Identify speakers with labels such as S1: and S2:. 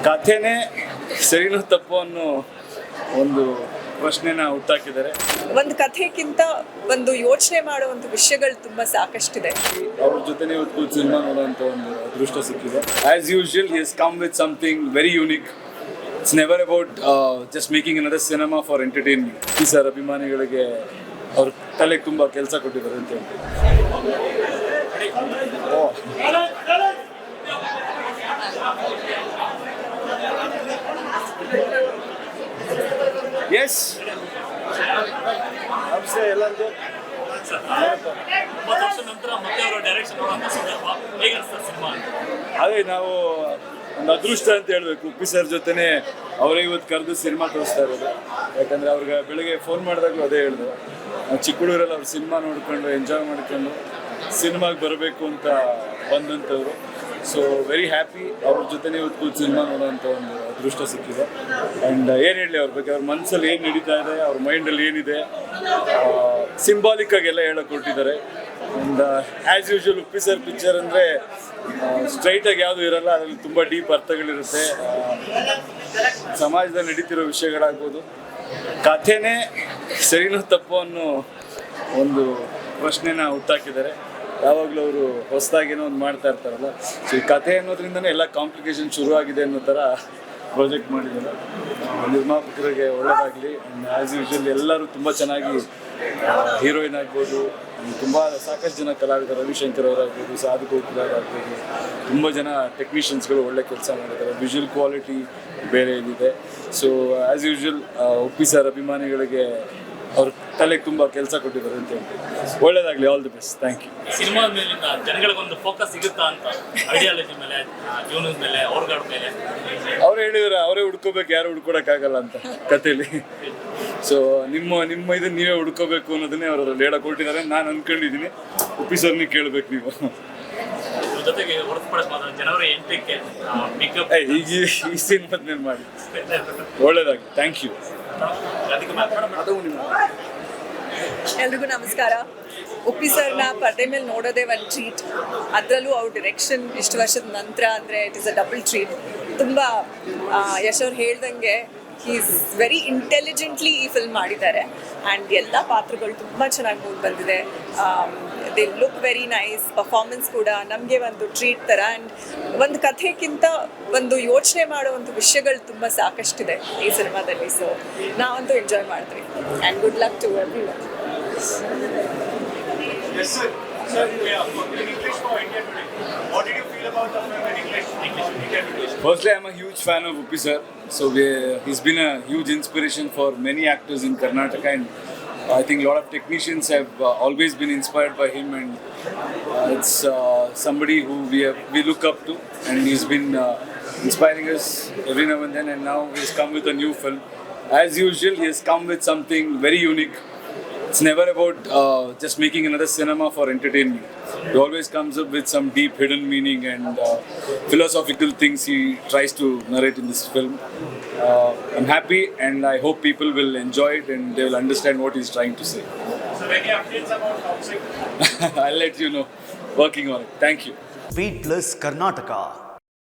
S1: ಕಥೆನೇ ಸರಿನೋ ತಪ್ಪು ಅನ್ನೋ ಒಂದು ಪ್ರಶ್ನೆನ ಹುಟ್ಟಾಕಿದ್ದಾರೆ.
S2: ಒಂದು ಕಥೆಗಿಂತ ಒಂದು ಯೋಚನೆ ಮಾಡುವಂಥ ವಿಷಯಗಳು ತುಂಬ ಸಾಕಷ್ಟಿದೆ.
S1: ಅವ್ರ ಜೊತೆನೇ ಇವತ್ತು ಸಿನಿಮಾ ನೋಡುವಂಥ ಒಂದು ಅದೃಷ್ಟ ಸಿಕ್ಕಿದೆ. As usual he has come with something very unique. It's never about just making another cinema for entertainment. ಈ ಸರ್ ಅಭಿಮಾನಿಗಳಿಗೆ ಅವ್ರ ತಲೆಗೆ ತುಂಬ ಕೆಲಸ ಕೊಟ್ಟಿದ್ದಾರೆ ಅಂತ ಹೇಳಿ. ಎಸ್ ನಮಸ್ತೆ ಎಲ್ಲರಿಗೂ. ಅದೇ ನಾವು ಒಂದು ಅದೃಷ್ಟ ಅಂತ ಹೇಳ್ಬೇಕು. ಉಪ್ಪಿ ಸರ್ ಜೊತೆನೆ ಅವರೇ ಇವತ್ತು ಕರೆದು ಸಿನಿಮಾ ತೋರಿಸ್ತಾ ಇರೋದು. ಯಾಕಂದರೆ ಅವ್ರಿಗೆ ಬೆಳಗ್ಗೆ ಫೋನ್ ಮಾಡಿದಾಗಲೂ ಅದೇ ಹೇಳಿದ್ರು, ಚಿಕ್ಕ ಹುಡುಗರಲ್ಲಿ ಅವ್ರು ಸಿನಿಮಾ ನೋಡ್ಕೊಂಡು ಎಂಜಾಯ್ ಮಾಡ್ಕೊಂಡು ಸಿನಿಮಾಗೆ ಬರಬೇಕು ಅಂತ ಬಂದಂಥವ್ರು. ಸೊ ವೆರಿ ಹ್ಯಾಪಿ ಅವ್ರ ಜೊತೆನೇ ಇವತ್ತು ಸಿನಿಮಾ ನೋಡೋವಂಥ ಒಂದು ಅದೃಷ್ಟ ಸಿಕ್ಕಿದೆ. ಆ್ಯಂಡ್ ಏನು ಹೇಳಲಿ ಅವ್ರ ಬಗ್ಗೆ, ಅವ್ರ ಮನಸ್ಸಲ್ಲಿ ಏನು ನಡೀತಾ ಇದೆ, ಅವ್ರ ಮೈಂಡಲ್ಲಿ ಏನಿದೆ, ಸಿಂಬಾಲಿಕ್ಕಾಗೆಲ್ಲ ಹೇಳೋಕೆ ಕೊಟ್ಟಿದ್ದಾರೆ. And as usual Uppi sir picture ಅಂದರೆ ಸ್ಟ್ರೈಟಾಗಿ ಯಾವುದು ಇರೋಲ್ಲ, ಅದರಲ್ಲಿ ತುಂಬ ಡೀಪ್ ಅರ್ಥಗಳಿರುತ್ತೆ. ಸಮಾಜದಲ್ಲಿ ನಡೀತಿರೋ ವಿಷಯಗಳಾಗ್ಬೋದು. ಕಥೆನೇ ಸರಿನೋ ತಪ್ಪು ಅನ್ನೋ ಒಂದು ಪ್ರಶ್ನೆನ ಹುಟ್ಟಾಕಿದ್ದಾರೆ. ಯಾವಾಗಲೂ ಅವರು ಹೊಸದಾಗೇನೋ ಒಂದು ಮಾಡ್ತಾ ಇರ್ತಾರಲ್ಲ, ಸೊ ಈ ಕಥೆ ಅನ್ನೋದ್ರಿಂದನೇ ಎಲ್ಲ ಕಾಂಪ್ಲಿಕೇಶನ್ ಶುರುವಾಗಿದೆ ಅನ್ನೋ ಥರ ಪ್ರಾಜೆಕ್ಟ್ ಮಾಡಿದ್ದಾರೆ. ನಿರ್ಮಾಪಕರಿಗೆ ಒಳ್ಳೆಯದಾಗಲಿ. ಆ್ಯಸ್ ಯೂಶುವಲ್ ಎಲ್ಲರೂ ತುಂಬ ಚೆನ್ನಾಗಿ ಹೀರೋಯಿನ್ ಆಗ್ಬೋದು, ತುಂಬ ಸಾಕಷ್ಟು ಜನ ಕಲಾವಿದರು, ರವಿಶಂಕರ್ ಅವರಾಗ್ಬೋದು, ಸಾಧು ಗೋಕುಲ್ ಅವರಾಗ್ಬೋದು, ತುಂಬ ಜನ ಟೆಕ್ನಿಷಿಯನ್ಸ್ಗಳು ಒಳ್ಳೆ ಕೆಲಸ ಮಾಡಿದ್ದಾರೆ. ವಿಜುವಲ್ ಕ್ವಾಲಿಟಿ ಬೇರೆ ಇದಿದೆ. So as usual Uppi sir ಅಭಿಮಾನಿಗಳಿಗೆ ಅವ್ರ ತಲೆಗೆ ತುಂಬ ಕೆಲಸ ಕೊಟ್ಟಿದ್ದಾರೆ ಅಂತ ಹೇಳಿ. ಒಳ್ಳೇದಾಗಲಿ, all the best. Thank you.
S3: ಸಿನಿಮಾದ ಮೇಲಿಂದ ಜನಗಳಿಗೊಂದು ಫೋಕಸ್ ಸಿಗುತ್ತಾ ಅಂತ, ಐಡಿಯಾಲಜಿ ಮೇಲೆ, ಜೀವನದ ಮೇಲೆ, ಅವ್ರಗಳ ಮೇಲೆ
S1: ಅವರೇ ಹೇಳಿದ್ರೆ ಅವರೇ ಹುಡ್ಕೋಬೇಕು, ಯಾರು ಹುಡ್ಕೊಡೋಕ್ಕಾಗಲ್ಲ ಅಂತ ಕಥೆಯಲ್ಲಿ. ಸೊ ನಿಮ್ಮ ಇದನ್ನ ನೀವೇ ಹುಡ್ಕೋಬೇಕು ಅನ್ನೋದನ್ನೇ ಅವರು ಅದ್ರಲ್ಲಿ ಹೇಳಕ್ಕೆ ಹೊರಟಿದ್ದಾರೆ. ನಾನು ಅಂದ್ಕೊಂಡಿದ್ದೀನಿ, ಉಪ್ಪಿ ಸರ್ನೇ ಕೇಳಬೇಕು ನೀವು.
S3: ಜೊತೆಗೆ ಹೊರತುಪಡಿಸಿ ಜನವರಿ 8ಕ್ಕೆ
S1: ಈಗ ಈ ಸಿನಿಮಾದ್ಮೇಲೆ ಮಾಡಿ. ಒಳ್ಳೇದಾಗಲಿ. Thank you.
S2: ಎಲ್ರಿಗೂ ನಮಸ್ಕಾರ. ಉಪ್ಪಿ ಸರ್ನ ಪರದೆ ಮೇಲೆ ನೋಡೋದೇ ಒಂದು ಟ್ರೀಟ್. ಅದರಲ್ಲೂ ಅವ್ರ ಡಿರೆಕ್ಷನ್ ಇಷ್ಟು ವರ್ಷದ ನಂತರ ಅಂದರೆ it is a double treat. ತುಂಬ ಯಶ್ ಅವ್ರು ಹೇಳ್ದಂಗೆ ಈಸ್ ವೆರಿ ಇಂಟೆಲಿಜೆಂಟ್ಲಿ ಈ ಫಿಲ್ಮ್ ಮಾಡಿದ್ದಾರೆ. ಆ್ಯಂಡ್ ಎಲ್ಲ ಪಾತ್ರಗಳು ತುಂಬ ಚೆನ್ನಾಗಿ ಮೂಡಿ ಬಂದಿದೆ. They look very nice. Performance ಕೂಡ ನಮಗೆ ಒಂದು ಟ್ರೀಟ್ ಥರ. ಆ್ಯಂಡ್ ಒಂದು ಕಥೆಗಿಂತ ಒಂದು ಯೋಚನೆ ಮಾಡುವಂಥ ವಿಷಯಗಳು ತುಂಬ ಸಾಕಷ್ಟಿದೆ ಈ ಸಿನಿಮಾದಲ್ಲಿ. ಸೊ ನಾವಂತೂ ಎಂಜಾಯ್ ಮಾಡಿದ್ವಿ. And good luck to everyone.
S1: Firstly, I'm a huge fan of Uppi sir. So he's been a huge inspiration for many actors in Karnataka, and I think a lot of technicians have always been inspired by him, and it's somebody who we look up to, and he's been inspiring us every now and then, and now he's come with a new film. As usual, he has come with something very unique. It's never about just making another cinema for entertainment. He always comes up with some deep hidden meaning and philosophical things he tries to narrate in this film. I'm happy, and I hope people will enjoy it and they will understand what he's trying to say.
S3: So any updates about Toxic?
S1: I'll let you know. Working on it. Thank you.
S4: Speed Plus Karnataka.